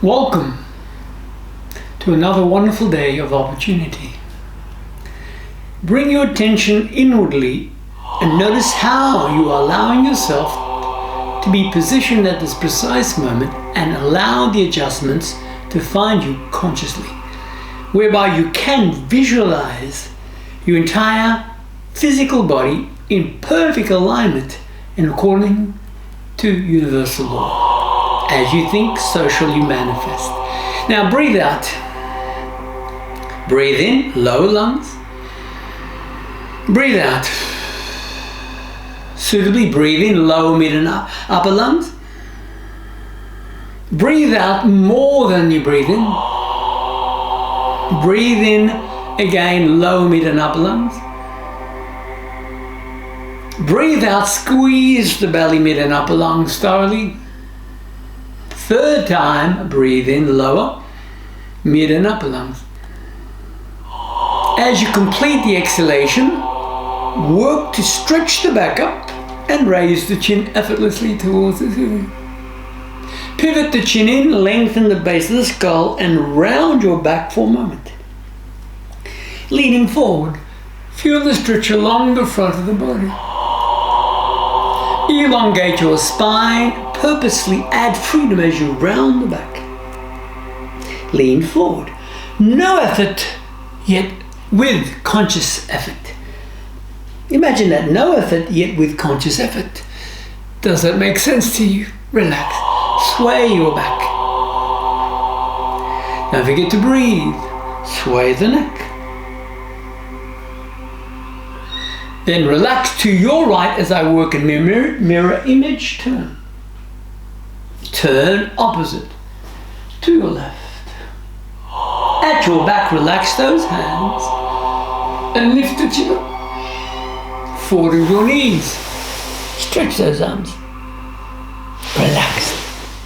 Welcome to another wonderful day of opportunity. Bring your attention inwardly and notice how you are allowing yourself to be positioned at this precise moment and allow the adjustments to find you consciously, whereby you can visualize your entire physical body in perfect alignment and according to universal law. As you think, so shall you manifest. Now breathe out. Breathe in, lower lungs. Breathe out. Suitably breathe in, lower, mid and upper lungs. Breathe out more than you breathe in. Breathe in again, lower, mid and upper lungs. Breathe out, squeeze the belly, mid and upper lungs thoroughly. Third time, breathe in, lower, mid and upper lungs. As you complete the exhalation, work to stretch the back up and raise the chin effortlessly towards the ceiling. Pivot the chin in, lengthen the base of the skull and round your back for a moment. Leaning forward, feel the stretch along the front of the body. Elongate your spine, purposely add freedom as you round the back. Lean forward. No effort, yet with conscious effort. Imagine that, no effort, yet with conscious effort. Does that make sense to you? Relax. Sway your back. Don't forget to breathe. Sway the neck. Then relax to your right as I work a mirror image turn. Turn opposite to your left. At your back, relax those hands and lift the chin up. Forward of your knees. Stretch those arms. Relax.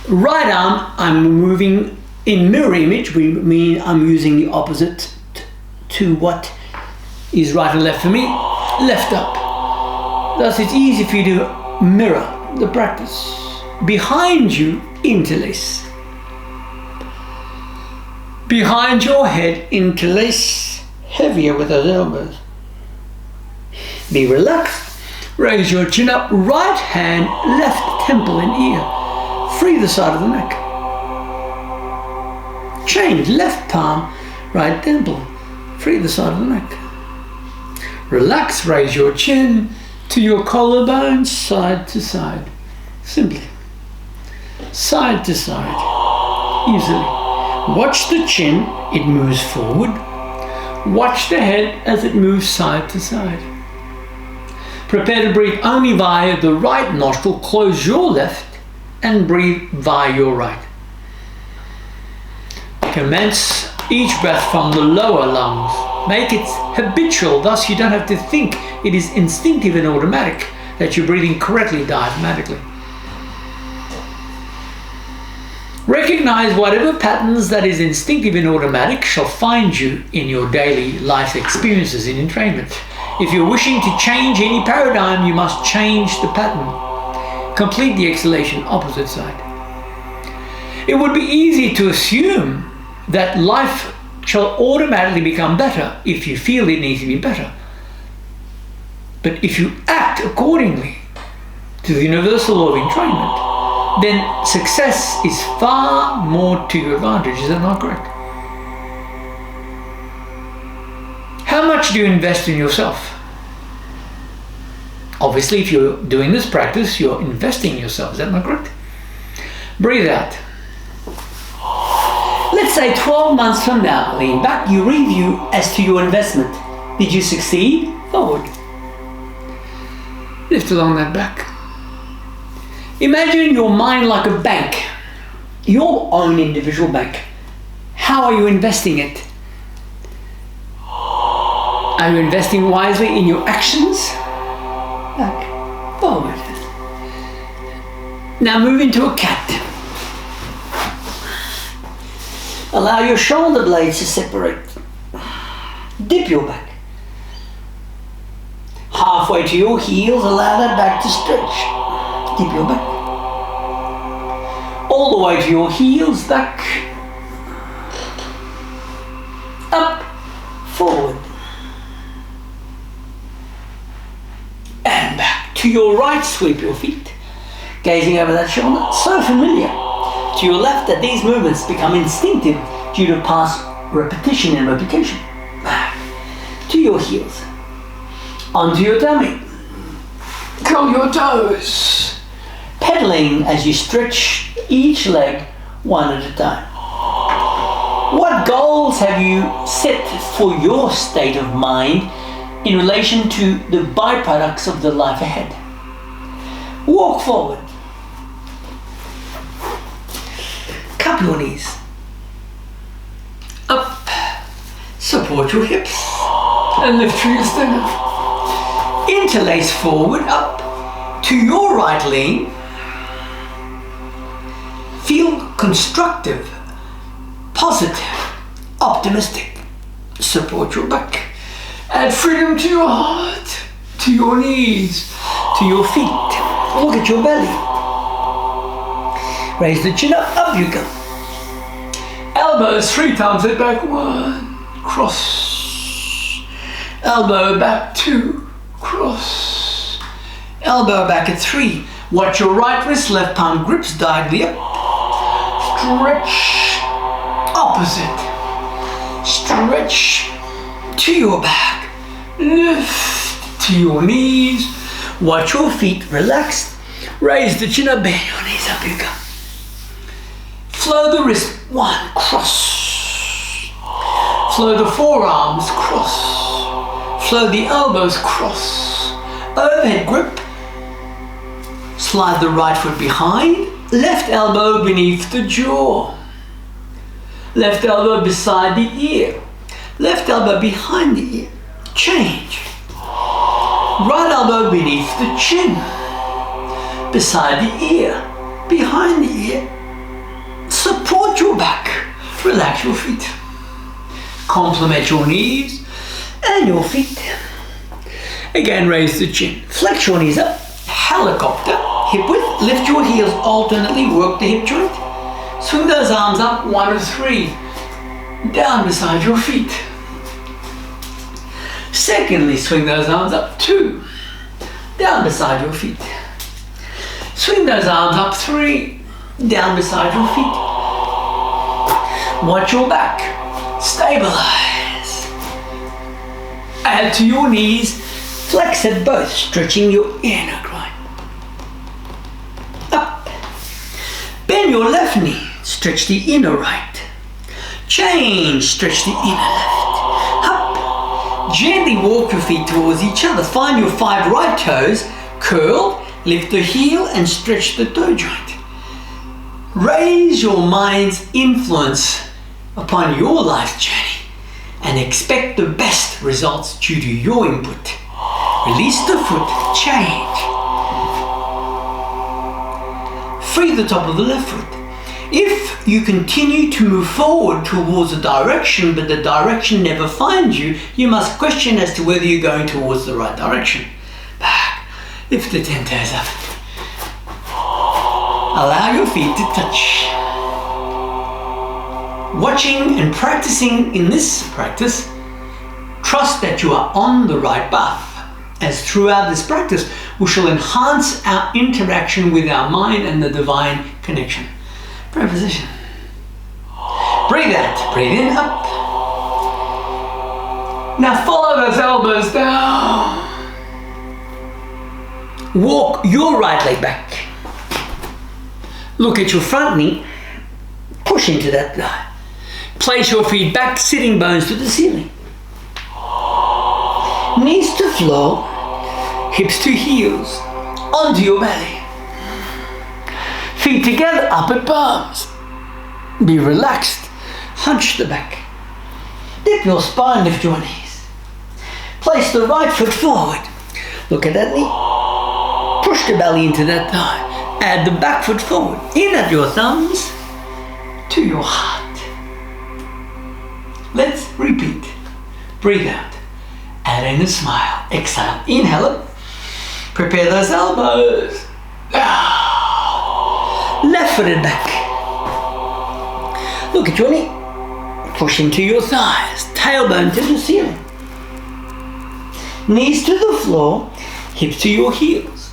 Right arm, I'm moving in mirror image. We mean I'm using the opposite to what is right and left for me. Left up. Thus it's easy for you to mirror the practice. Behind you, interlace. Behind your head, interlace heavier with those elbows. Be relaxed. Raise your chin up. Right hand, left temple and ear. Free the side of the neck. Change. Left palm, right temple. Free the side of the neck. Relax. Raise your chin to your collarbone, side to side. Simply. Side to side. Easily. Watch the chin. It moves forward. Watch the head as it moves side to side. Prepare to breathe only via the right nostril. Close your left and breathe via your right. Commence each breath from the lower lungs. Make it habitual, thus you don't have to think. It is instinctive and automatic that you're breathing correctly diaphragmatically. Recognize whatever patterns that is instinctive and automatic shall find you in your daily life experiences in entrainment. If you're wishing to change any paradigm, you must change the pattern. Complete the exhalation, opposite side. It would be easy to assume that life shall automatically become better if you feel it needs to be better. But if you act accordingly to the universal law of entrainment, then success is far more to your advantage. Is that not correct? How much do you invest in yourself? Obviously, if you're doing this practice, you're investing in yourself. Is that not correct? Breathe out. Let's say 12 months from now, lean back, you review as to your investment. Did you succeed? Forward. Lift along that back. Imagine your mind like a bank, your own individual bank. How are you investing it? Are you investing wisely in your actions? Back, forward. Now move into a cat. Allow your shoulder blades to separate. Dip your back. Halfway to your heels, allow that back to stretch. Dip your back. All the way to your heels, back. To your right, sweep your feet, gazing over that shoulder, so familiar. To your left, that these movements become instinctive due to past repetition and replication. Back to your heels, onto your tummy, curl your toes, pedaling as you stretch each leg one at a time. What goals have you set for your state of mind in relation to the byproducts of the life ahead? Walk forward. Cup your knees. Up. Support your hips. And lift your sternum. Interlace forward, up. To your right lean. Feel constructive, positive, optimistic. Support your back. Add freedom to your heart, to your knees, to your feet. Look at your belly. Raise the chin up you go. Elbows 3 times it back, 1, cross. Elbow back 2, cross. Elbow back at 3. Watch your right wrist, left palm grips diagonally up. Stretch opposite. Stretch to your back. Lift to your knees. Watch your feet relaxed. Raise the chin up, bend your knees, up you go. Flow the wrist, 1, cross. Flow the forearms, cross. Flow the elbows, cross. Overhead grip. Slide the right foot behind. Left elbow beneath the jaw. Left elbow beside the ear. Left elbow behind the ear. Change. Right elbow beneath the chin. Beside the ear. Behind the ear. Support your back. Relax your feet. Complement your knees and your feet. Again, raise the chin. Flex your knees up. Helicopter. Hip width. Lift your heels alternately. Work the hip joint. Swing those arms up, 1 of 3. Down beside your feet. Secondly, swing those arms up, 2. Down beside your feet. Swing those arms up, 3. Down beside your feet. Watch your back. Stabilize. Add to your knees. Flex at both, stretching your inner groin. Up. Bend your left knee. Stretch the inner right. Change. Stretch the inner left. Up. Gently walk your feet towards each other. Find your 5 right toes. Curl. Lift the heel and stretch the toe joint. Raise your mind's influence upon your life journey and expect the best results due to your input. Release the foot. Change. Free the top of the left foot. If you continue to move forward towards a direction but the direction never finds you, you must question as to whether you're going towards the right direction. Back. Lift the 10 toes up. Allow your feet to touch. Watching and practicing in this practice, trust that you are on the right path, as throughout this practice we shall enhance our interaction with our mind and the divine connection. Preposition. Breathe out, breathe in, up. Now follow those elbows down. Walk your right leg back. Look at your front knee. Push into that thigh. Place your feet back, sitting bones to the ceiling. Knees to floor, hips to heels, onto your belly. Feet together, up at palms. Be relaxed. Hunch the back. Dip your spine, lift your knees. Place the right foot forward. Look at that knee. Push the belly into that thigh. Add the back foot forward. In at your thumbs to your heart. Let's repeat. Breathe out. Add in a smile. Exhale. Inhale up. Prepare those elbows. Left footed back. Look at your knee. Push into your thighs. Tailbone to the ceiling. Knees to the floor. Hips to your heels.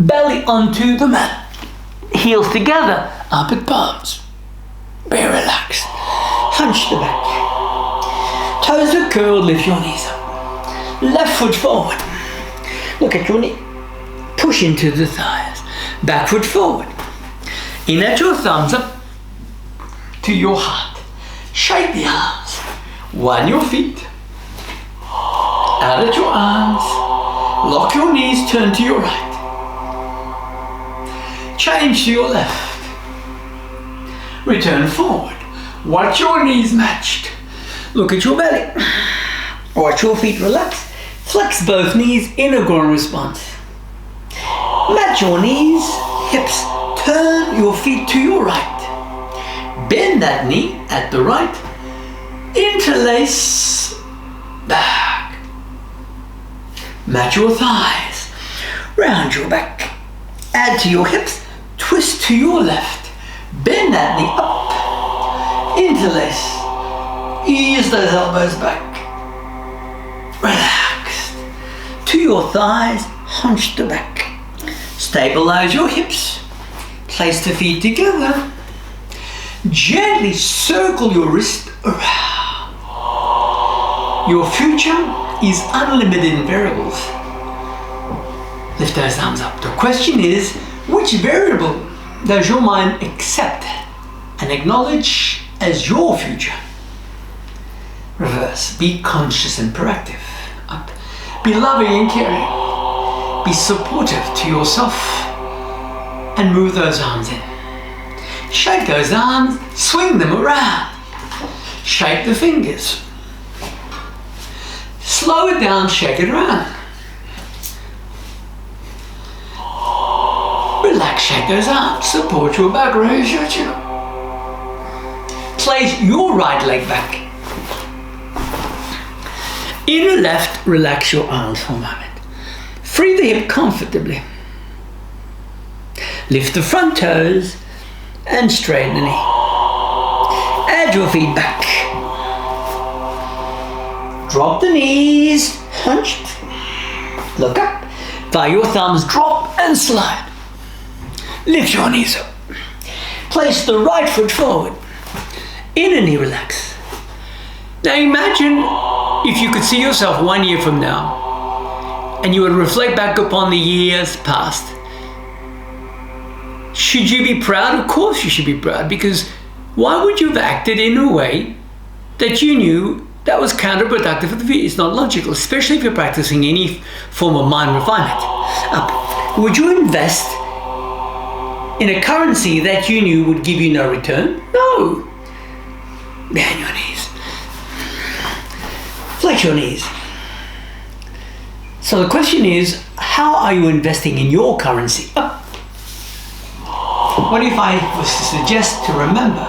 belly onto the mat. Heels together, armpit palms. Be relaxed. Hunch the back. Toes are curled, lift your knees up. Left foot forward. Look at your knee. Push into the thighs. Back foot forward. In at your thumbs up to your heart. Shake the arms. Widen your feet. Out at your arms. Lock your knees, turn to your right. Change to your left. Return forward. Watch your knees matched. Look at your belly. Watch your feet relax. Flex both knees in a groin response. Match your knees, hips. Turn your feet to your right. Bend that knee at the right. Interlace back. Match your thighs. Round your back. Add to your hips. Twist to your left. Bend that knee up. Interlace. Ease those elbows back. Relaxed. To your thighs, hunch the back. Stabilize your hips. Place the feet together. Gently circle your wrist around. Your future is unlimited in variables. Lift those arms up. The question is, which variable does your mind accept and acknowledge as your future? Reverse. Be conscious and proactive. Up. Be loving and caring. Be supportive to yourself and move those arms in. Shake those arms, swing them around. Shake the fingers. Slow it down, shake it around. Relax, shake those arms, support your back, raise your chin. Place your right leg back. Inner left, relax your arms for a moment. Free the hip comfortably. Lift the front toes and straighten the knee. Add your feet back. Drop the knees, hunched. Look up. By your thumbs, drop and slide. Lift your knees up. Place the right foot forward. Inner knee relax. Now imagine if you could see yourself 1 year from now and you would reflect back upon the years past. Should you be proud? Of course you should be proud, because why would you have acted in a way that you knew that was counterproductive for the future? It's not logical, especially if you're practicing any form of mind refinement. Would you invest in a currency that you knew would give you no return? No. Bend your knees. Flex your knees. So the question is, how are you investing in your currency? What if I was to suggest to remember,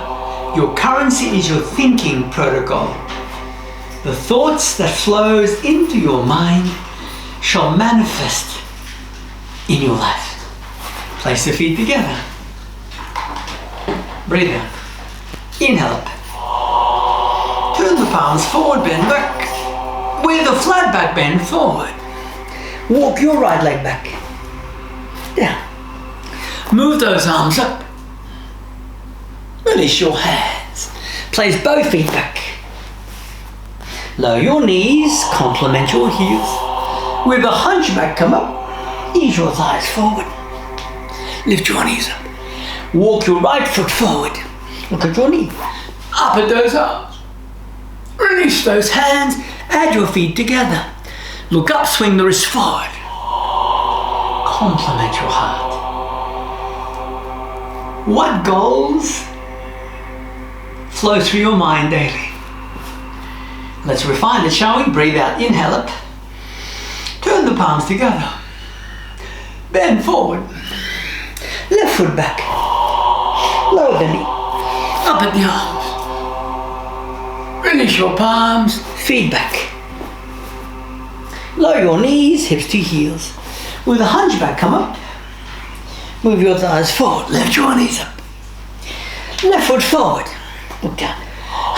your currency is your thinking protocol. The thoughts that flows into your mind shall manifest in your life. Place the feet together. Breathe out. Inhale up. Turn the palms forward, bend back. With a flat back, bend forward. Walk your right leg back. Down. Move those arms up. Release your hands. Place both feet back. Lower your knees, complement your heels. With a hunchback, come up. Ease your thighs forward. Lift your knees up. Walk your right foot forward. Look at your knee. Up at those arms. Release those hands. Add your feet together. Look up, swing the wrist forward. Complement your heart. What goals flow through your mind daily? Let's refine it, shall we? Breathe out, inhale up. Turn the palms together. Bend forward. Left foot back. Lower the knee. Up at the arms. Release your palms, feet back. Lower your knees, hips to heels. With a hunchback, come up. Move your thighs forward. Lift your knees up. Left foot forward. Look down.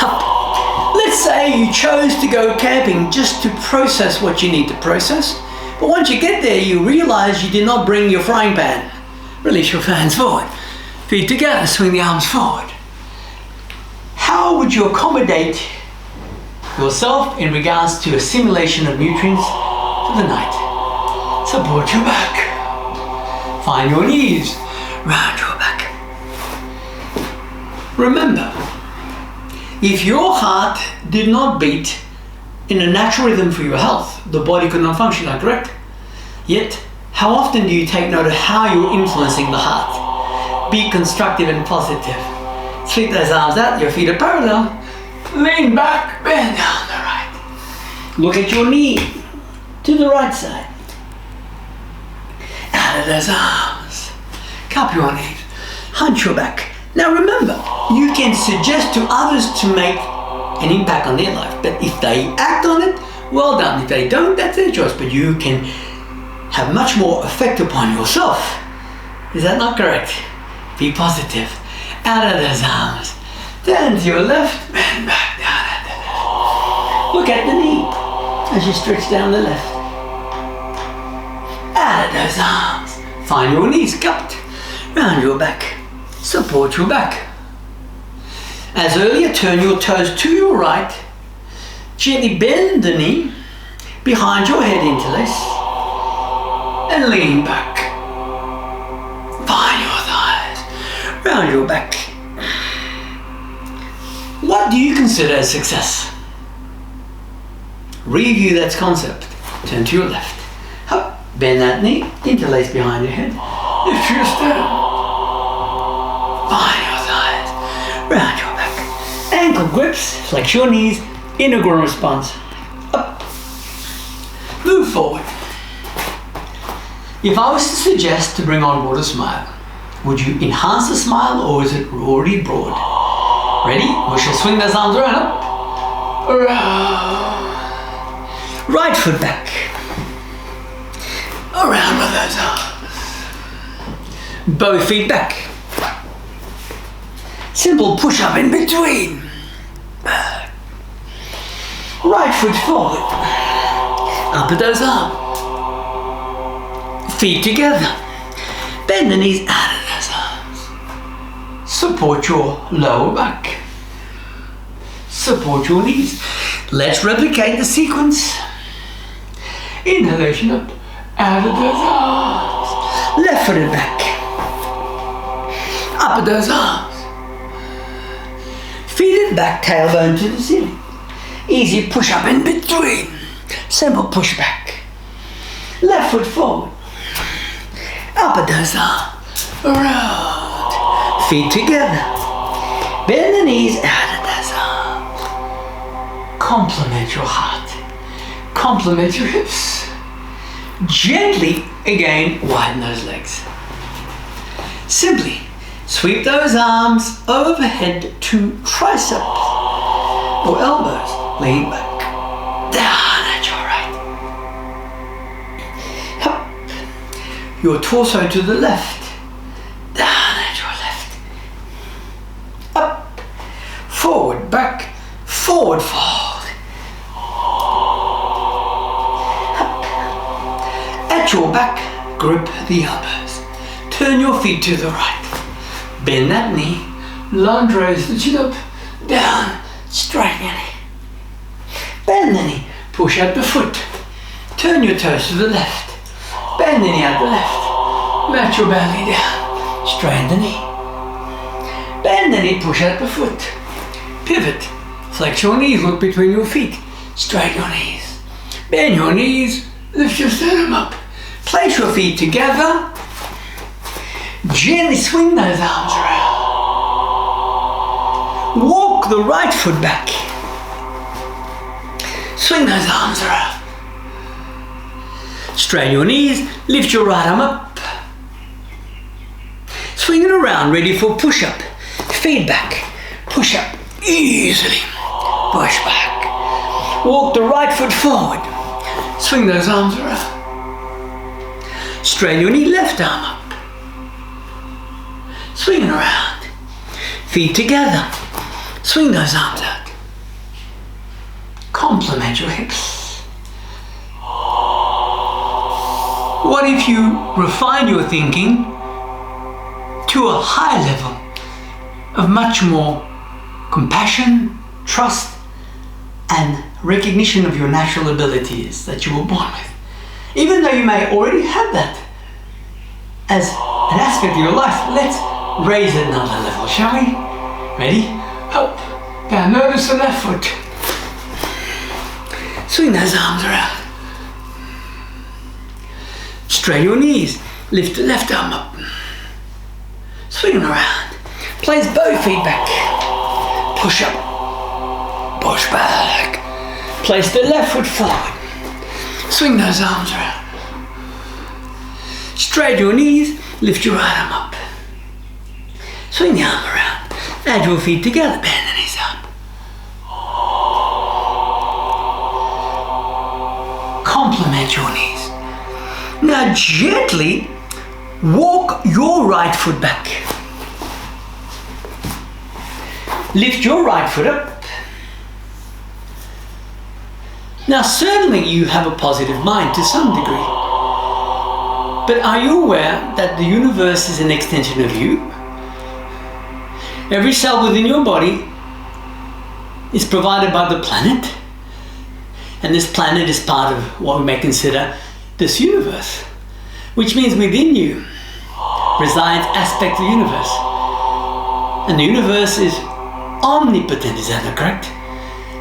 Up. Let's say you chose to go camping just to process what you need to process. But once you get there, you realize you did not bring your frying pan. Release your hands forward. Feet together, swing the arms forward. How would you accommodate yourself in regards to assimilation of nutrients for the night? Support your back. Find your knees, round your back. Remember, if your heart did not beat in a natural rhythm for your health, the body could not function, correct? Yet, how often do you take note of how you're influencing the heart? Be constructive and positive. Sweep those arms out, your feet are parallel. Lean back, bend down the right. Look at your knee to the right side. Out of those arms. Cup your knees. Hunch your back. Now remember, you can suggest to others to make an impact on their life. But if they act on it, well done. If they don't, that's their choice. But you can have much more effect upon yourself. Is that not correct? Be positive. Out of those arms. Turn to your left, bend back down at the left. Look at the knee as you stretch down the left. Out of those arms. Find your knees cupped. Round your back. Support your back. As earlier, turn your toes to your right. Gently bend the knee behind your head, interlace. And lean back. Find your thighs. Round your back. What do you consider as success? Review that concept. Turn to your left. Up. Bend that knee. Interlace behind your head. Lift your sternum. Find your thighs. Round your back. Ankle grips. Flex your knees. Inner groin response. Up. Move forward. If I was to suggest to bring on board a smile, would you enhance the smile or is it already broad? Ready? We shall swing those arms around. Up. Around. Right foot back. Around with those arms. Both feet back. Simple push-up in between. Right foot forward. Up with those arms. Feet together. Bend the knees out of those arms. Support your lower back. Support your knees. Let's replicate the sequence. Inhalation up, out of those arms. Left foot and back. Up with those arms. Feet and back, tailbone to the ceiling. Easy push up in between. Simple push back. Left foot forward. Up with those arms. Around. Feet together. Bend the knees out of those arms. Complement your heart. Complement your hips. Gently, again, widen those legs. Simply sweep those arms overhead to triceps or elbows. Lean back. Down at your right. Up. Your torso to the left. Down at your left. Up. Forward, back. Forward, fold. Up. At your back, grip the elbows. Turn your feet to the right. Bend that knee. Lunge, raise the chin up. Down. Straighten your knee. Bend the knee. Push out the foot. Turn your toes to the left. Bend the knee out the left. Match your belly down. Straighten the knee. Bend the knee. Push out the foot. Pivot. Flex your knees. Look between your feet. Straighten your knees. Bend your knees. Lift your sternum up. Place your feet together. Gently swing those arms around. Walk the right foot back. Swing those arms around. Straighten your knees. Lift your right arm up. Swing it around, ready for push-up. Feet back. Push-up. Easily. Push back. Walk the right foot forward. Swing those arms around. Straighten your knee, left arm up. Swing it around. Feet together. Swing those arms out. Complement your hips. What if you refine your thinking to a high level of much more compassion, trust, and recognition of your natural abilities that you were born with? Even though you may already have that as an aspect of your life, let's raise it another level, shall we? Ready? Up, down, notice the left foot. Swing those arms around. Straighten your knees, lift the left arm up. Swing them around. Place both feet back. Push up, push back. Place the left foot forward. Swing those arms around. Straighten your knees, lift your right arm up. Swing the arm around. Add your feet together, bend the knees up. Complement your knees. Now gently walk your right foot back. Lift your right foot up. Now certainly you have a positive mind to some degree. But are you aware that the universe is an extension of you? Every cell within your body is provided by the planet. And this planet is part of what we may consider this universe. Which means within you resides aspect of the universe. And the universe is omnipotent, is that not correct?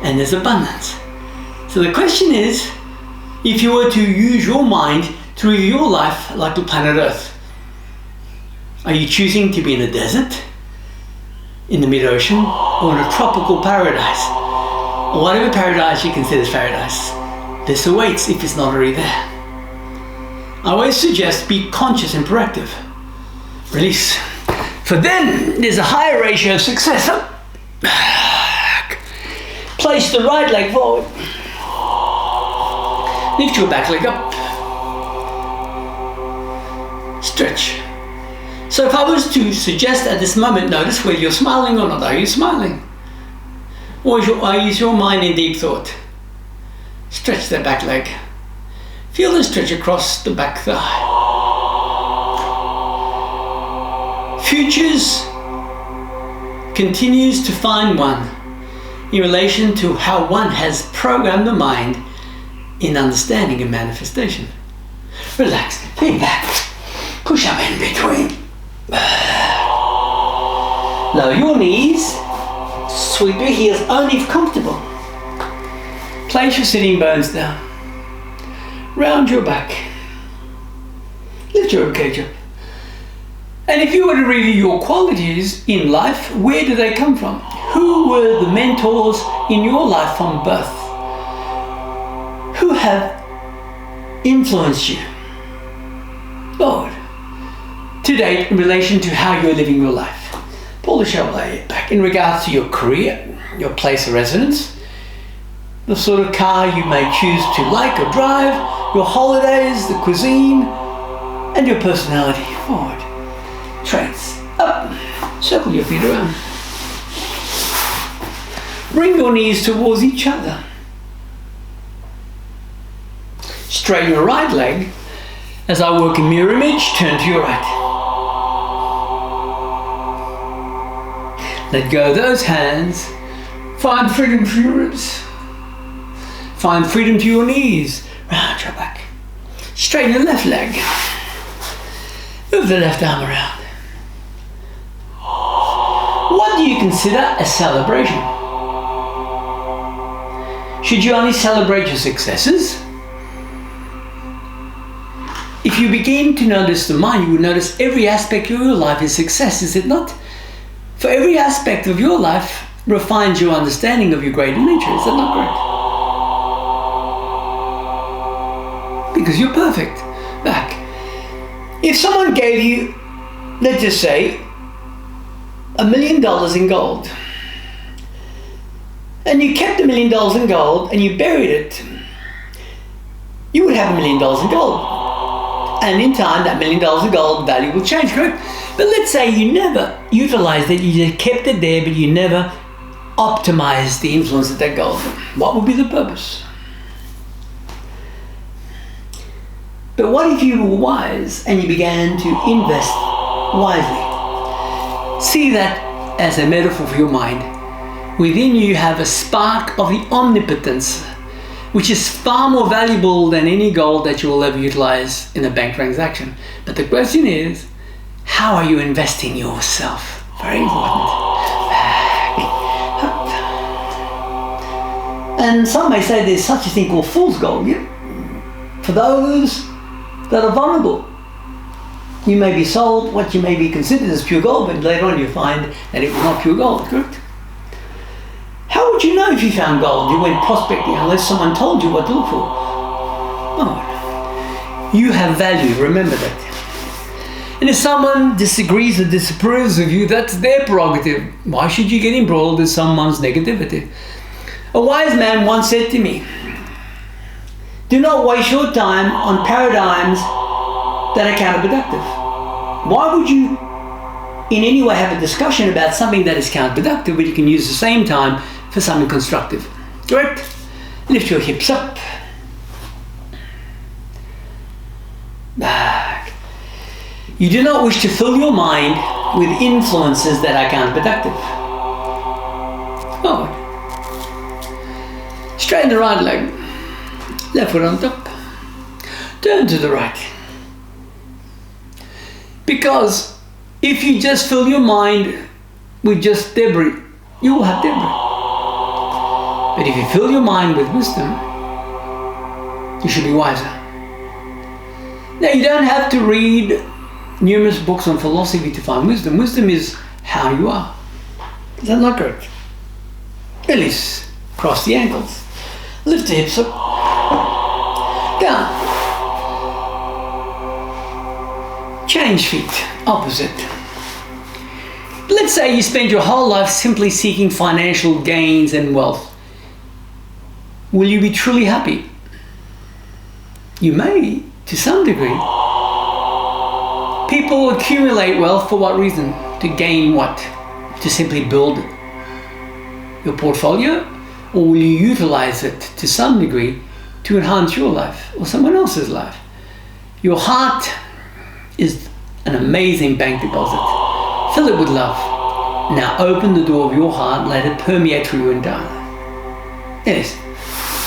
And there's abundance. So the question is, if you were to use your mind to live your life like the planet Earth, are you choosing to be in a desert, in the mid-ocean, or in a tropical paradise? Or whatever paradise you consider as paradise, this awaits if it's not already there. I always suggest be conscious and proactive. Release. For then there's a higher ratio of success. Up. Place the right leg forward. Lift your back leg up. Stretch. So if I was to suggest at this moment, notice whether you're smiling or not. Are you smiling? Or is your mind in deep thought? Stretch that back leg. Feel the stretch across the back thigh. Futures continues to find one in relation to how one has programmed the mind in understanding and manifestation. Relax, feet back, push up in between. Lower your knees, sweep your heels only if comfortable. Place your sitting bones down. Round your back. Lift your ribcage up. And if you were to review your qualities in life, where do they come from? Who were the mentors in your life from birth? Who have influenced you, Lord, to date in relation to how you're living your life? Pull the shovel back in regards to your career, your place of residence, the sort of car you may choose to like or drive, your holidays, the cuisine, and your personality. Forward. Traits. Up. Circle your feet around. Bring your knees towards each other. Straighten your right leg. As I work in mirror image, turn to your right. Let go of those hands. Find freedom to your ribs. Find freedom to your knees. Round your back. Straighten the left leg. Move the left arm around. What do you consider a celebration? Should you only celebrate your successes? If you begin to notice the mind, you will notice every aspect of your life is success, is it not? For every aspect of your life refines your understanding of your greater nature, is that not correct? Because you're perfect. Back. If someone gave you, let's just say, $1 million in gold, and you kept $1 million in gold and you buried it, you would have $1 million in gold. And in time, that $1 million in gold value will change, correct? But let's say you never utilized it, you just kept it there, but you never optimized the influence of that gold. What would be the purpose? But what if you were wise and you began to invest wisely? See that as a metaphor for your mind. Within you have a spark of the omnipotence, which is far more valuable than any gold that you will ever utilize in a bank transaction. But the question is, how are you investing yourself? Very important. And some may say there's such a thing called fool's gold, yeah? For those that are vulnerable. You may be sold what you may be considered as pure gold, but later on you find that it was not pure gold, correct? How would you know if you found gold? You went prospecting unless someone told you what to look for. Oh. You have value, remember that. And if someone disagrees or disapproves of you, that's their prerogative. Why should you get embroiled in someone's negativity? A wise man once said to me, do not waste your time on paradigms that are counterproductive. Why would you in any way have a discussion about something that is counterproductive but you can use the same time for something constructive? Correct? Lift your hips up. Back. You do not wish to fill your mind with influences that are counterproductive. Forward. Straighten the right leg. Left foot on top. Turn to the right. Because if you just fill your mind with just debris, you will have debris. But if you fill your mind with wisdom, you should be wiser. Now, you don't have to read numerous books on philosophy to find wisdom. Wisdom is how you are. Is that not correct? Release. Cross the ankles. Lift the hips up. Down. Change feet. Opposite. Let's say you spend your whole life simply seeking financial gains and wealth. Will you be truly happy? You may, to some degree. People accumulate wealth for what reason? To gain what? To simply build your portfolio? Or will you utilize it to some degree to enhance your life or someone else's life? Your heart is an amazing bank deposit. Fill it with love. Now open the door of your heart, let it permeate through you entirely. Yes.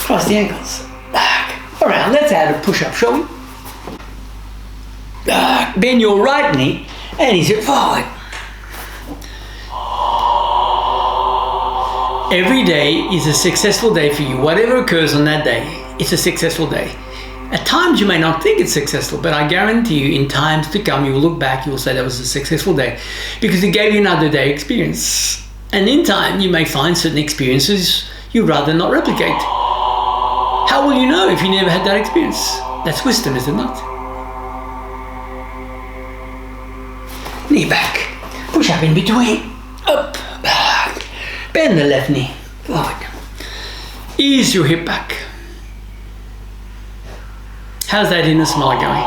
Cross the ankles. Back. Around. Let's add a push-up, shall we? Bend your right knee and ease it forward. Every day is a successful day for you. Whatever occurs on that day, it's a successful day. At times you may not think it's successful, but I guarantee you in times to come, you will look back, you will say that was a successful day because it gave you another day experience. And in time, you may find certain experiences you'd rather not replicate. How will you know if you never had that experience? That's wisdom, is it not? Knee back. Push up in between. Up, back. Bend the left knee. Forward. Ease your hip back. How's that inner smile going?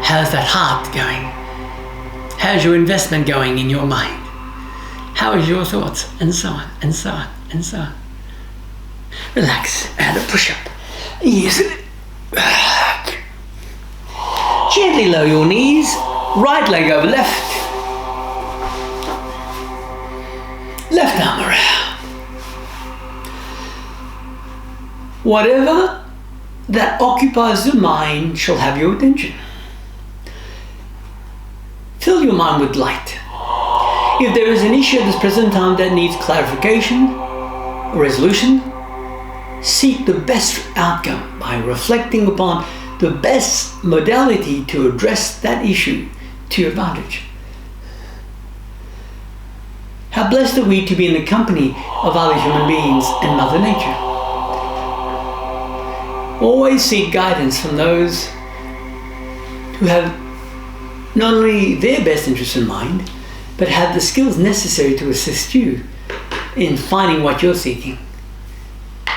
How's that heart going? How's your investment going in your mind? How is your thoughts? And so on, and so on, and so on. Relax, and a push-up. Ease it. Back. Gently lower your knees. Right leg over left. Left arm around. Whatever that occupies the mind shall have your attention. Fill your mind with light. If there is an issue at this present time that needs clarification or resolution, seek the best outcome by reflecting upon the best modality to address that issue to your advantage. How blessed are we to be in the company of other human beings and Mother Nature. Always seek guidance from those who have not only their best interest in mind, but have the skills necessary to assist you in finding what you're seeking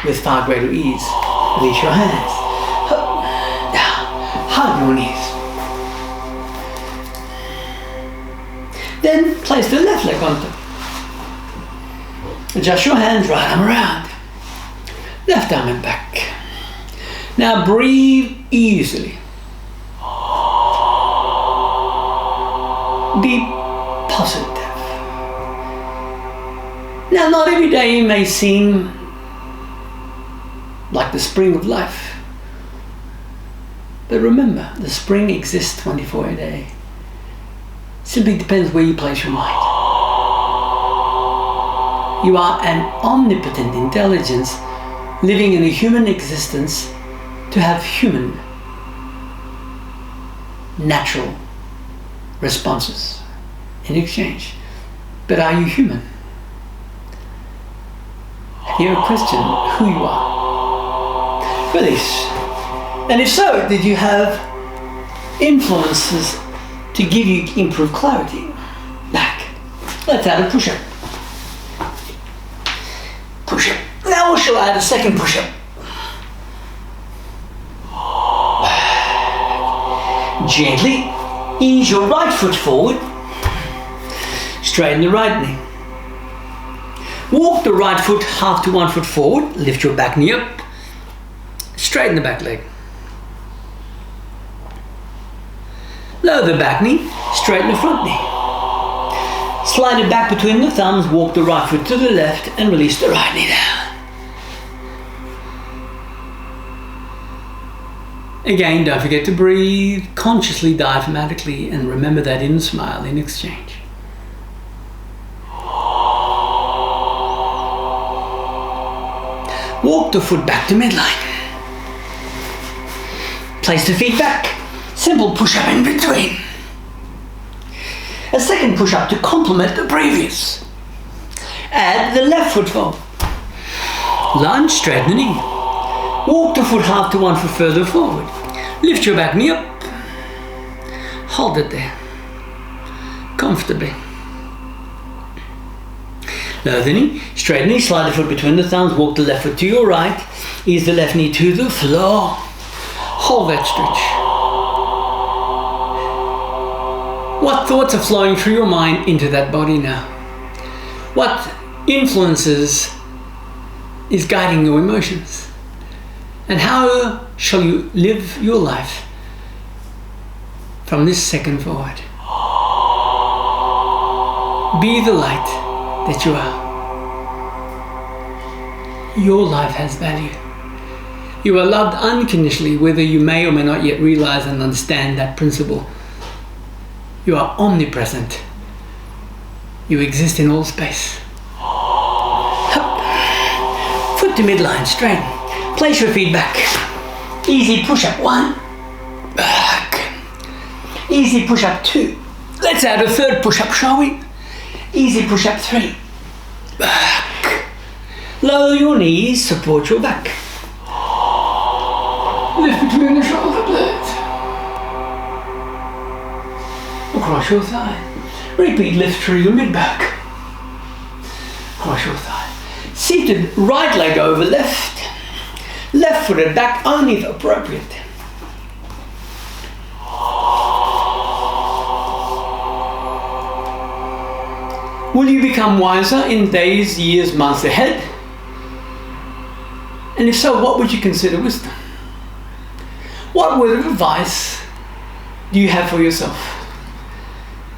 with far greater ease. Release your hands. Hug your knees. Then place the left leg on top. Adjust your hands, right arm around. Left arm and back. Now breathe easily. Be positive. Now, not every day may seem like the spring of life. But remember, the spring exists 24 a day. Simply depends where you place your mind. You are an omnipotent intelligence living in a human existence to have human, natural responses in exchange. But are you human? Here a question, who you are. Release. And if so, did you have influences to give you improved clarity? Back. Let's add a push-up. Push-up. Now we shall add a second push-up. Gently ease your right foot forward. Straighten the right knee. Walk the right foot half to 1 foot forward. Lift your back knee up. Straighten the back leg. Lower the back knee. Straighten the front knee. Slide it back between the thumbs. Walk the right foot to the left and release the right knee down. Again, don't forget to breathe consciously, diaphragmatically, and remember that inner smile in exchange. Walk the foot back to midline. Place the feet back. Simple push-up in between. A second push-up to complement the previous. Add the left foot forward. Lunge, straighten the knee. Walk the foot half to 1 foot further forward. Lift your back knee up. Hold it there. Comfortably. Lower the knee. Straighten the knee. Slide the foot between the thumbs. Walk the left foot to your right. Ease the left knee to the floor. Hold that stretch. What thoughts are flowing through your mind into that body now? What influences is guiding your emotions? And how shall you live your life from this second forward? Be the light that you are. Your life has value. You are loved unconditionally, whether you may or may not yet realize and understand that principle. You are omnipresent. You exist in all space. Hup. Foot to midline, straighten. Place your feet back. Easy push-up 1. Back. Easy push-up 2. Let's add a third push-up, shall we? Easy push-up 3. Back. Lower your knees, support your back. Lift between the shoulder blades. Across your thigh. Repeat, lift through your mid-back. Across your thigh. Seated, right leg over left. Left footed back only if appropriate. Will you become wiser in days, years, months ahead? And if so, what would you consider wisdom? What word of advice do you have for yourself?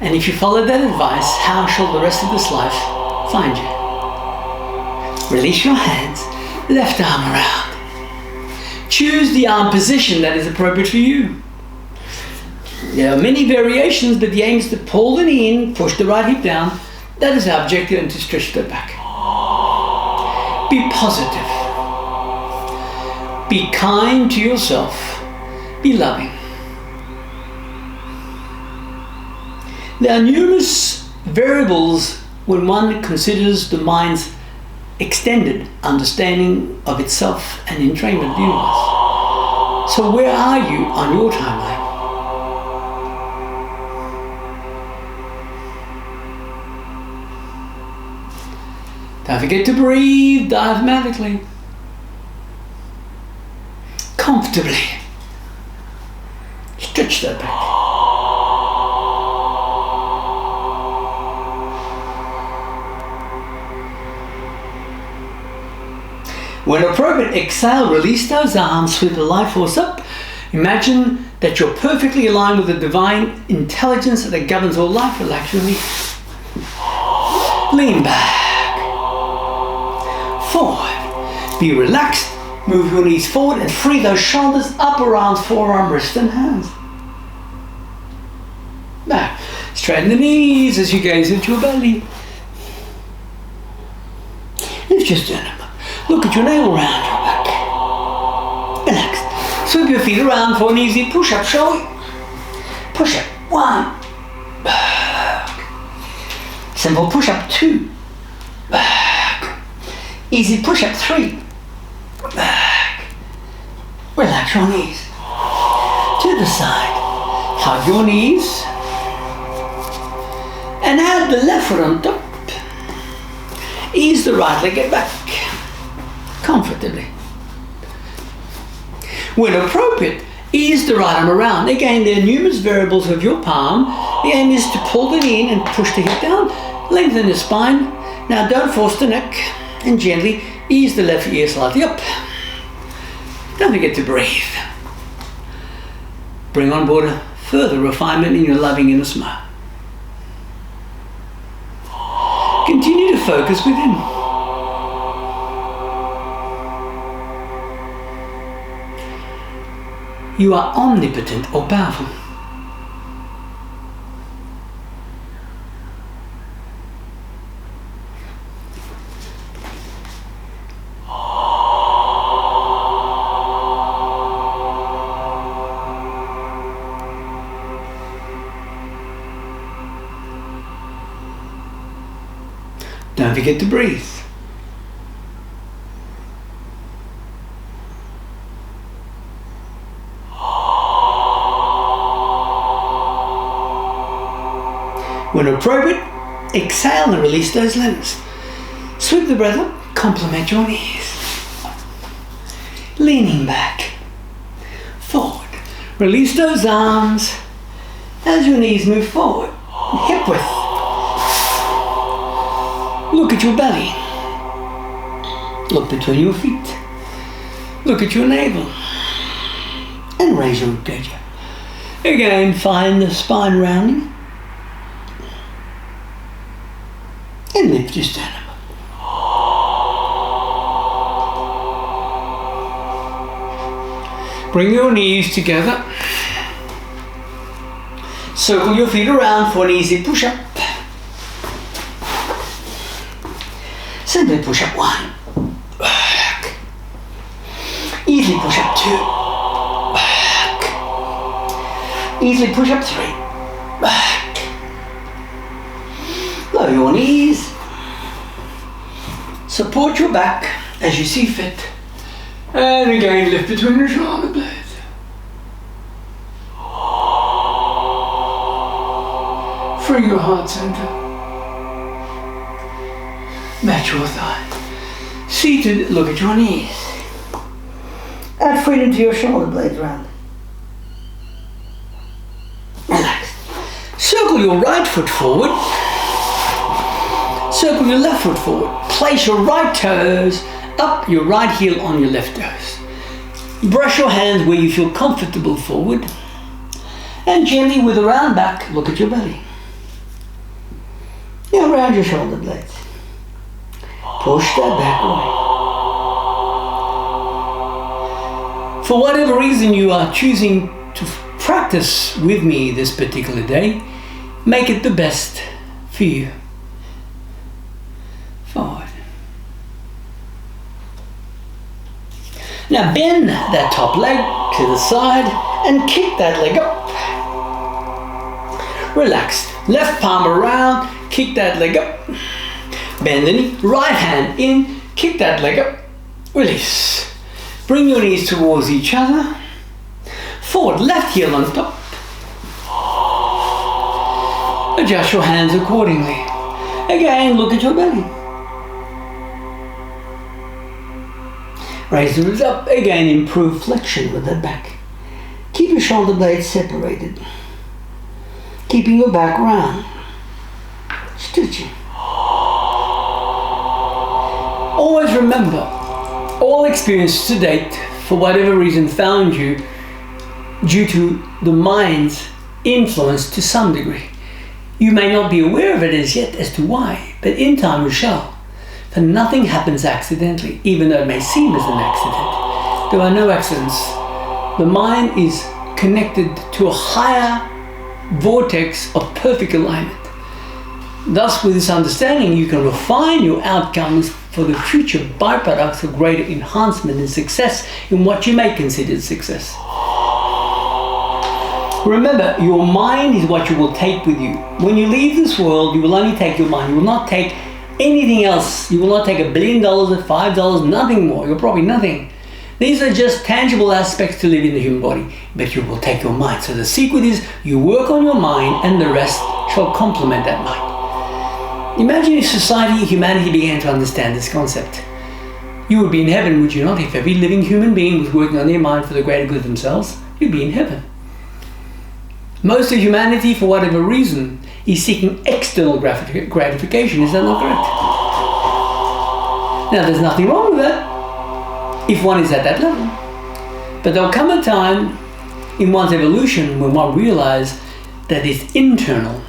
And if you follow that advice, how shall the rest of this life find you? Release your hands, left arm around. Choose the arm position that is appropriate for you. There are many variations, but the aim is to pull the knee in, push the right hip down. That is our objective, and to stretch the back. Be positive. Be kind to yourself. Be loving. There are numerous variables when one considers the mind's extended understanding of itself and entrainment universe. So where are you on your timeline? Don't forget to breathe diaphragmatically, comfortably. Stretch that back. When appropriate, exhale, release those arms, sweep the life force up. Imagine that you're perfectly aligned with the divine intelligence that governs all life. Relax your knees. Lean back. Forward. Be relaxed. Move your knees forward and free those shoulders, upper arms, forearm, wrist and hands. Back. Straighten the knees as you gaze at your belly. Lift your sternum. Look at your navel round your back. Relax. Sweep your feet around for an easy push-up, shall we? Push-up. 1. Back. Simple push-up. 2. Back. Easy push-up. 3. Back. Relax your knees. To the side. Hug your knees. And add the left foot on top. Ease the right leg back. Comfortably. When appropriate, ease the right arm around. Again, there are numerous variables of your palm. The aim is to pull it in and push the hip down. Lengthen the spine. Now don't force the neck. And gently ease the left ear slightly up. Don't forget to breathe. Bring on board further refinement in your loving inner smile. Continue to focus within. You are omnipotent or powerful. Don't forget to breathe. When appropriate, exhale and release those limbs. Sweep the breath up, complement your knees. Leaning back, forward. Release those arms as your knees move forward. Hip width. Look at your belly. Look between your feet. Look at your navel. And raise your ribcage. Again, find the spine rounding. And lift your sternum. Bring your knees together. Circle your feet around for an easy push-up. Simply push-up 1. Back. Easily push-up 2. Back. Easily push-up 3. Back. Lower your knees. Support your back as you see fit. And again, lift between your shoulder blades. Free your heart center. Match your thigh. Seated, look at your knees. Add freedom to your shoulder blades round. Relax. Circle your right foot forward. Circle your left foot forward. Place your right toes up, your right heel on your left toes. Brush your hands where you feel comfortable forward. And gently with a round back, look at your belly. Now round your shoulder blades. Push that back away. For whatever reason you are choosing to practice with me this particular day, make it the best for you. Forward. Now bend that top leg to the side and kick that leg up. Relax. Left palm around, kick that leg up. Bend the knee, right hand in, kick that leg up. Release. Bring your knees towards each other. Forward, left heel on top. Adjust your hands accordingly. Again, look at your belly. Raise the ribs up. Again, improve flexion with that back. Keep your shoulder blades separated. Keeping your back round. Stretching. Always remember, All experience to date, for whatever reason, found you due to the mind's influence to some degree. You may not be aware of it as yet as to why, but in time you shall. For nothing happens accidentally, even though it may seem as an accident. There are no accidents. The mind is connected to a higher vortex of perfect alignment. Thus, with this understanding, you can refine your outcomes for the future byproducts of greater enhancement and success in what you may consider success. Remember, your mind is what you will take with you. When you leave this world, you will only take your mind. You will not take anything else. You will not take $1 billion or $5, nothing more. You're probably nothing. These are just tangible aspects to live in the human body, but you will take your mind. So the secret is you work on your mind and the rest shall complement that mind. Imagine if society, humanity began to understand this concept. You would be in heaven, would you not? If every living human being was working on their mind for the greater good of themselves, you'd be in heaven. Most of humanity, for whatever reason, is seeking external gratification. Is that not correct? Now, there's nothing wrong with that if one is at that level. But there'll come a time in one's evolution when one realizes that it's internal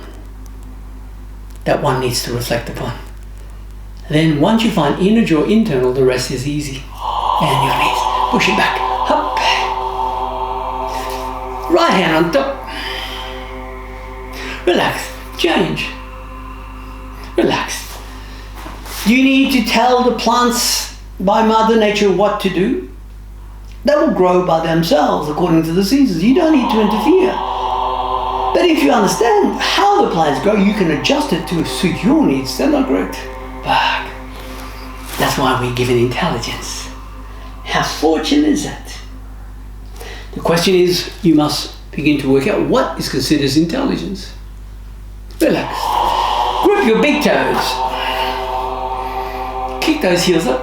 that one needs to reflect upon. Then once you find inner joy internal, the rest is easy. And your knees, push it back, up. Right hand on top. Relax, change. Relax. Do you need to tell the plants by Mother Nature what to do? They will grow by themselves according to the seasons. You don't need to interfere. But if you understand how the plants grow, you can adjust it to suit your needs. They're not correct. Fuck. That's why we're given intelligence. How fortunate is that? The question is, you must begin to work out what is considered as intelligence. Relax. Grip your big toes. Kick those heels up.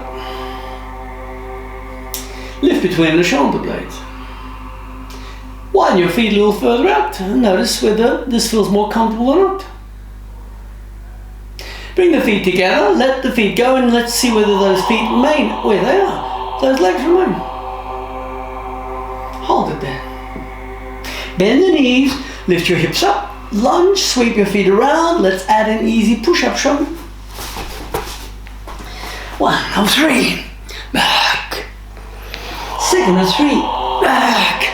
Lift between the shoulder blades. Widen your feet a little further out and notice whether this feels more comfortable or not. Bring the feet together, let the feet go, and let's see whether those feet remain where they are. Those legs remain. Hold it there. Bend the knees, lift your hips up. Lunge, sweep your feet around. Let's add an easy push-up, shall we? 1 of 3. Back. 2nd of 3. Back.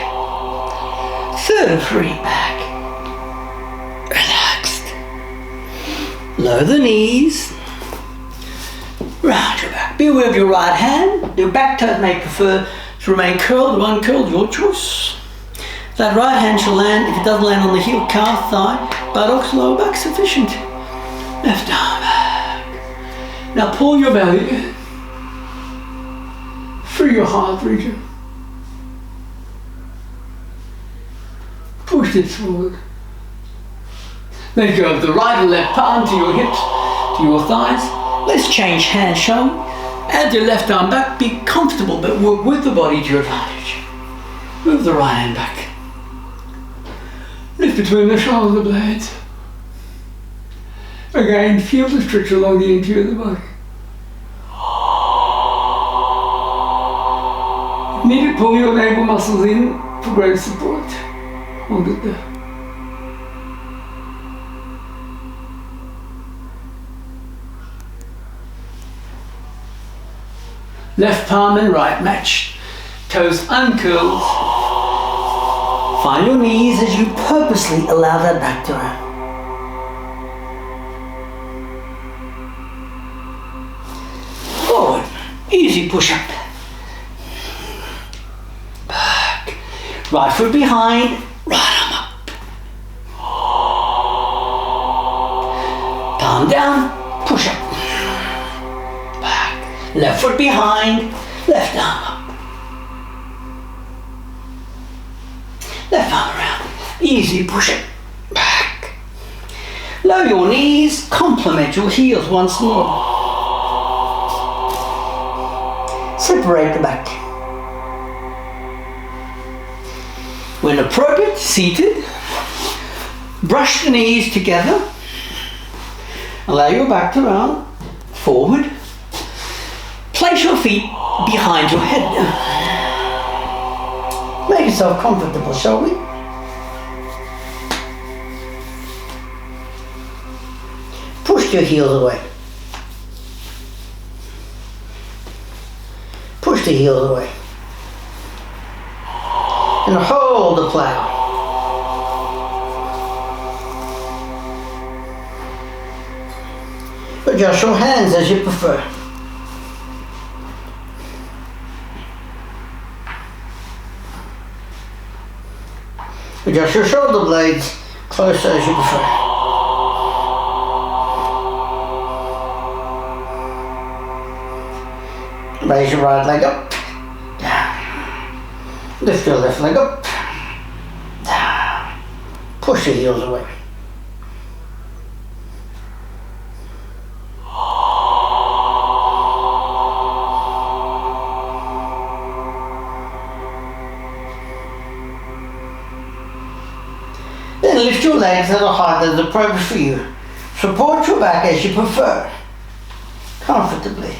3rd of 3. Back. Relaxed. Lower the knees. Round your back. Be aware of your right hand. Your back toes may prefer to remain curled or uncurled, your choice. That right hand shall land, if it doesn't land on the heel, calf, thigh, buttocks, lower back, sufficient. Left arm back. Now pull your belly in. Free your heart region. Push it forward. Then go of the right and left palm to your hips, to your thighs. Let's change hands, shall we? Add your left arm back. Be comfortable, but work with the body to your advantage. Move the right hand back. Lift between the shoulder blades. Again, feel the stretch along the interior of the body. If needed, pull your navel muscles in for greater support. Hold it there. Left palm and right match. Toes uncurled. Find your knees as you purposely allow that back to round. Forward. Easy push-up. Back. Right foot behind. Right arm up. Palm down. Push-up. Back. Left foot behind. Left arm up. Left arm around. Easy push it back. Lower your knees, complement your heels once more. Separate the back. When appropriate, seated, brush the knees together. Allow your back to round forward. Place your feet behind your head. Make yourself comfortable, shall we? Push your heels away. Push the heels away. And hold the plow. Adjust your hands as you prefer. Adjust your shoulder blades closer as you prefer. Raise your right leg up. Lift your left leg up. Push the heels away. Then lift your legs at a height that is appropriate for you. Support your back as you prefer, comfortably.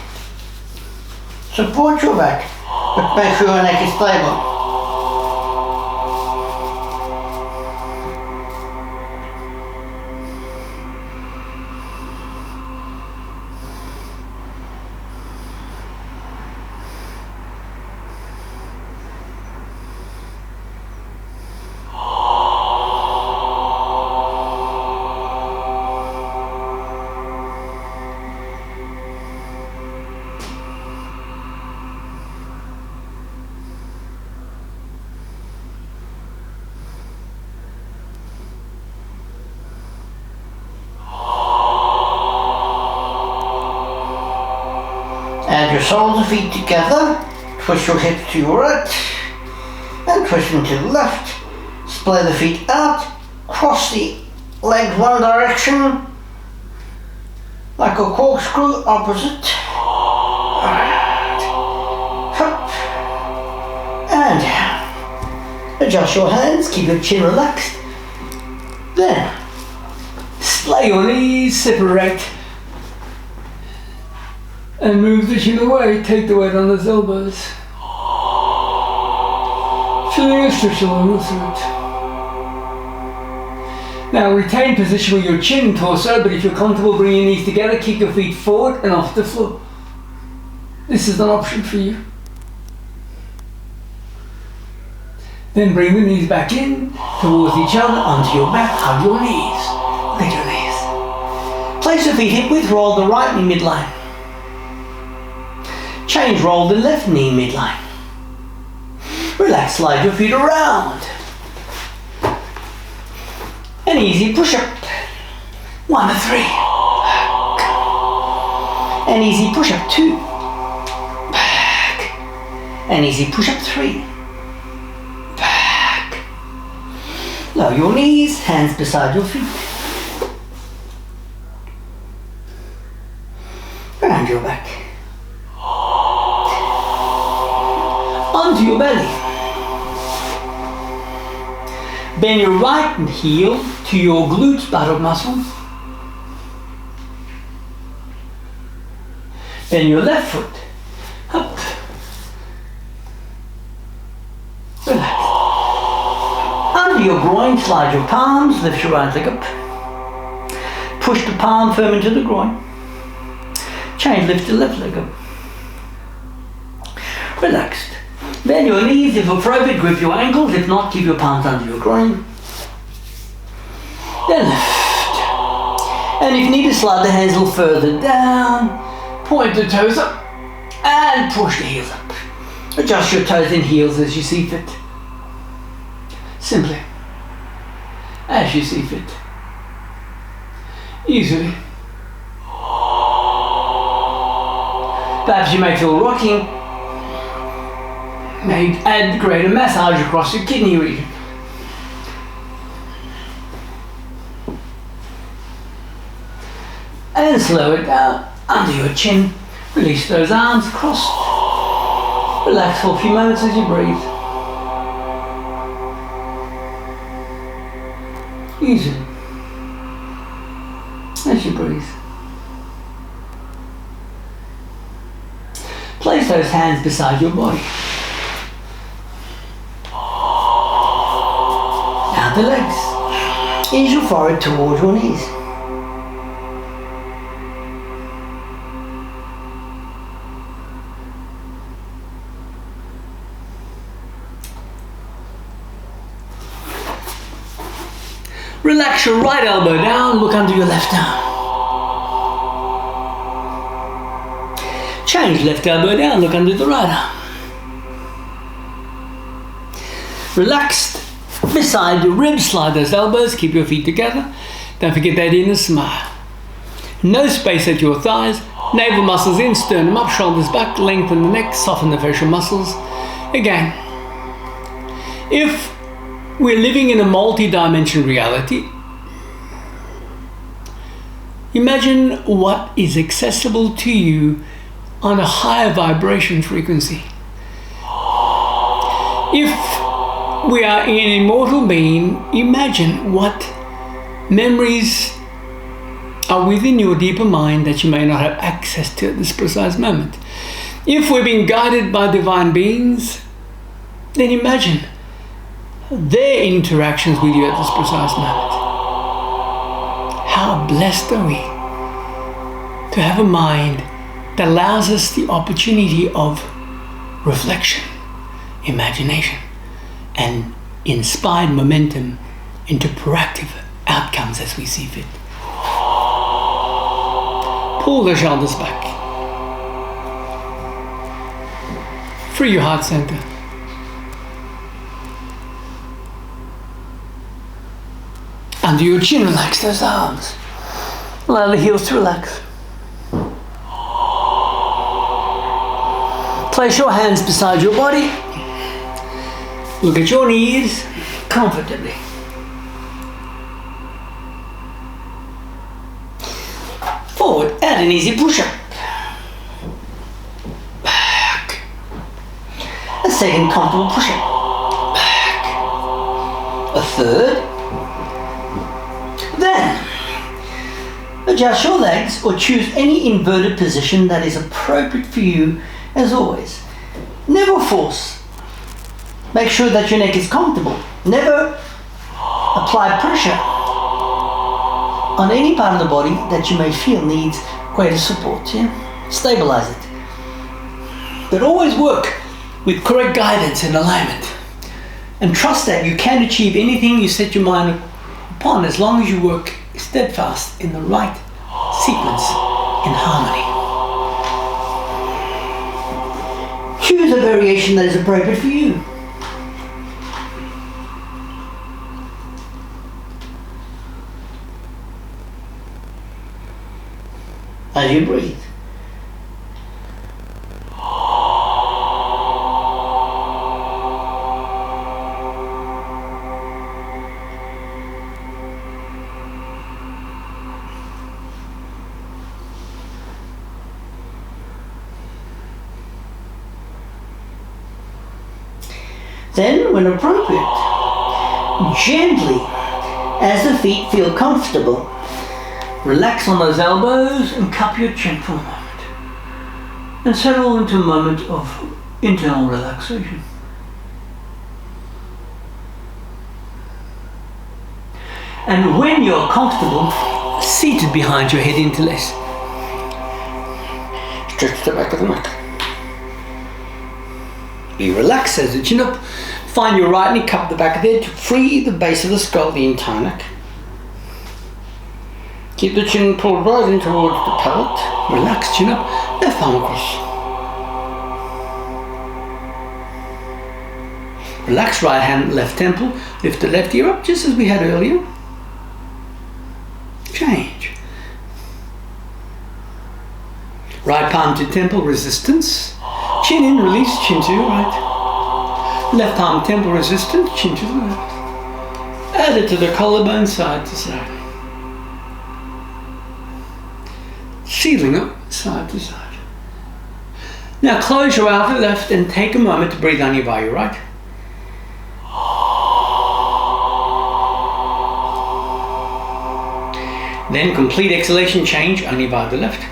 Support your back, but make sure your neck is stable. Add your soles of feet together, twist your hips to your right, and twist them to the left. Splay the feet out, cross the legs one direction, like a corkscrew opposite. Alright. Up and down. Adjust your hands, keep your chin relaxed. Then, splay your knees, separate. And move the chin away, take the weight on those elbows. Feeling a stretch along the throat. Now retain position with your chin and torso, but if you're comfortable, bring your knees together, kick your feet forward and off the floor. This is an option for you. Then bring the knees back in, towards each other, onto your back, hug your knees, lift your knees. Place your feet hip width, roll the right knee midline. Change, roll the left knee midline. Relax, slide your feet around. An easy push-up. 1 to 3. Back. An easy push-up 2. Back. An easy push-up 3. Back. Lower your knees, hands beside your feet. Round your back. Onto your belly. Bend your right heel to your glutes, buttock muscles. Bend your left foot up. Relax. Under your groin, slide your palms, lift your right leg up. Push the palm firm into the groin. Change, lift the left leg up. Relaxed. Bend your knees, if appropriate, grip your ankles, if not, keep your palms under your groin. Then lift. And if you need to slide the hands a little further down, point the toes up, and push the heels up. Adjust your toes and heels as you see fit. Simply, as you see fit. Easily. Perhaps you may feel rocking. May add greater massage across your kidney region. And slow it down under your chin. Release those arms crossed. Relax for a few moments as you breathe. Easily. As you breathe. Place those hands beside your body. Now the legs. Ease your forehead towards your knees. Relax your right elbow down, look under your left arm. Change left elbow down, look under the right arm. Relaxed beside your ribs, slide those elbows, keep your feet together. Don't forget that inner smile. No space at your thighs, navel muscles in, sternum up, shoulders back, lengthen the neck, soften the facial muscles. Again, if we're living in a multi-dimensional reality, imagine what is accessible to you on a higher vibration frequency. If we are an immortal being, imagine what memories are within your deeper mind that you may not have access to at this precise moment. If we're being guided by divine beings, then imagine their interactions with you at this precise moment. How blessed are we to have a mind that allows us the opportunity of reflection, imagination, and inspired momentum into proactive outcomes as we see fit. Pull the shoulders back. Free your heart center. Under your chin, relax those arms. Allow the heels to relax. Place your hands beside your body. Look at your knees comfortably. Forward, add an easy push-up. Back. A second comfortable push-up. Back. A third. Then, adjust your legs or choose any inverted position that is appropriate for you. As always, never force. Make sure that your neck is comfortable. Never apply pressure on any part of the body that you may feel needs greater support. Yeah? Stabilize it. But always work with correct guidance and alignment. And trust that you can achieve anything you set your mind upon as long as you work steadfast in the right sequence in harmony. Choose a variation that is appropriate for you. As you breathe. Then, when appropriate, gently, as the feet feel comfortable, relax on those elbows and cup your chin for a moment. And settle into a moment of internal relaxation. And when you're comfortable, seated behind your head interlace. Stretch the back of the neck. Be relaxed as the chin up. Find your right knee, cup the back of the head to free the base of the skull, the entire neck. Keep the chin pulled right in towards the palate. Relax, chin up, left arm across. Relax right hand, left temple. Lift the left ear up just as we had earlier. Change. Right palm to temple, resistance. Chin in, release, chin to your right. Left arm, temple, resistance, chin to the left. Add it to the collarbone, side to side. Sealing up, side to side. Now close your outer left and take a moment to breathe only by your right. Then complete exhalation, change only by the left.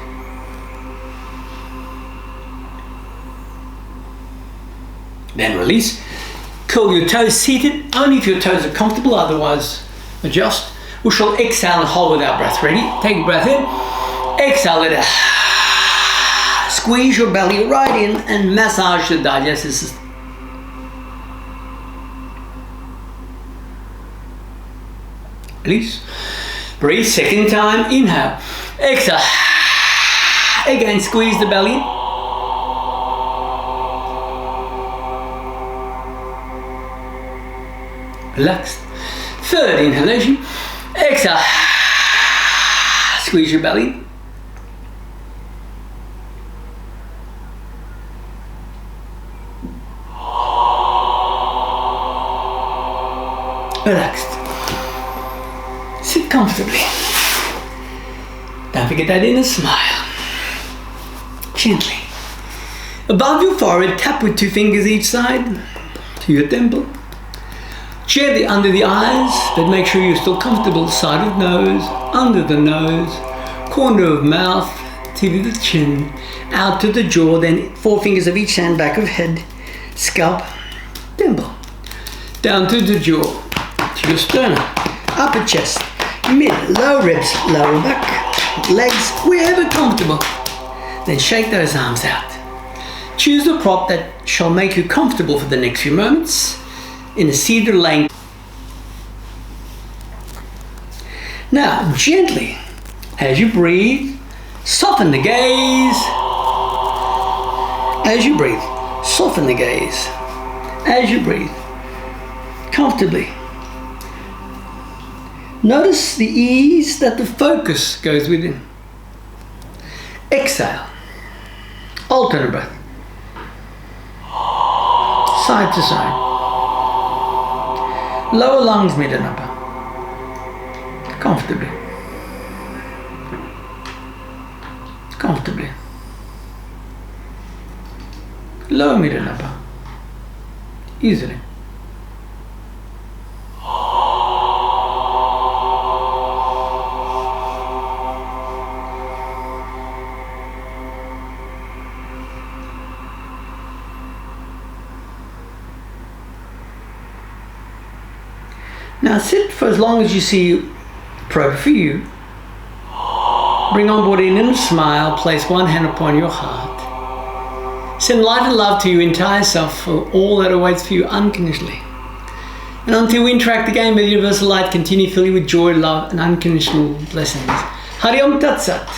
Then release. Curl your toes seated, only if your toes are comfortable, otherwise adjust. We shall exhale and hold with our breath. Ready? Take a breath in. Exhale, let it. Squeeze your belly right in and massage the digestive system. Release. Breathe. Second time. Inhale. Exhale. Again, squeeze the belly. Relaxed. Third inhalation. Exhale. Squeeze your belly. Relaxed. Sit comfortably. Don't forget that inner smile. Gently. Above your forehead, tap with 2 fingers each side to your temple. Gently under the eyes, but make sure you're still comfortable. Side of nose, under the nose, corner of mouth, tip of the chin, out to the jaw, then 4 fingers of each hand, back of head, scalp, temple. Down to the jaw, to your sternum, upper chest, mid, low ribs, lower back, legs, wherever comfortable. Then shake those arms out. Choose a prop that shall make you comfortable for the next few moments in a seated laying. Now, gently, as you breathe, soften the gaze. As you breathe, soften the gaze. As you breathe, comfortably. Notice the ease that the focus goes within. Exhale. Alternate breath. Side to side. Lower lungs, mid and upper. Comfortably. Comfortably. Lower, mid and upper. Easily. Now sit for as long as you see appropriate for you. Bring on board an inner smile. Place one hand upon your heart. Send light and love to your entire self for all that awaits for you unconditionally. And until we interact again with universal light, continue filling with joy, love, and unconditional blessings. Hari Om Tat Sat.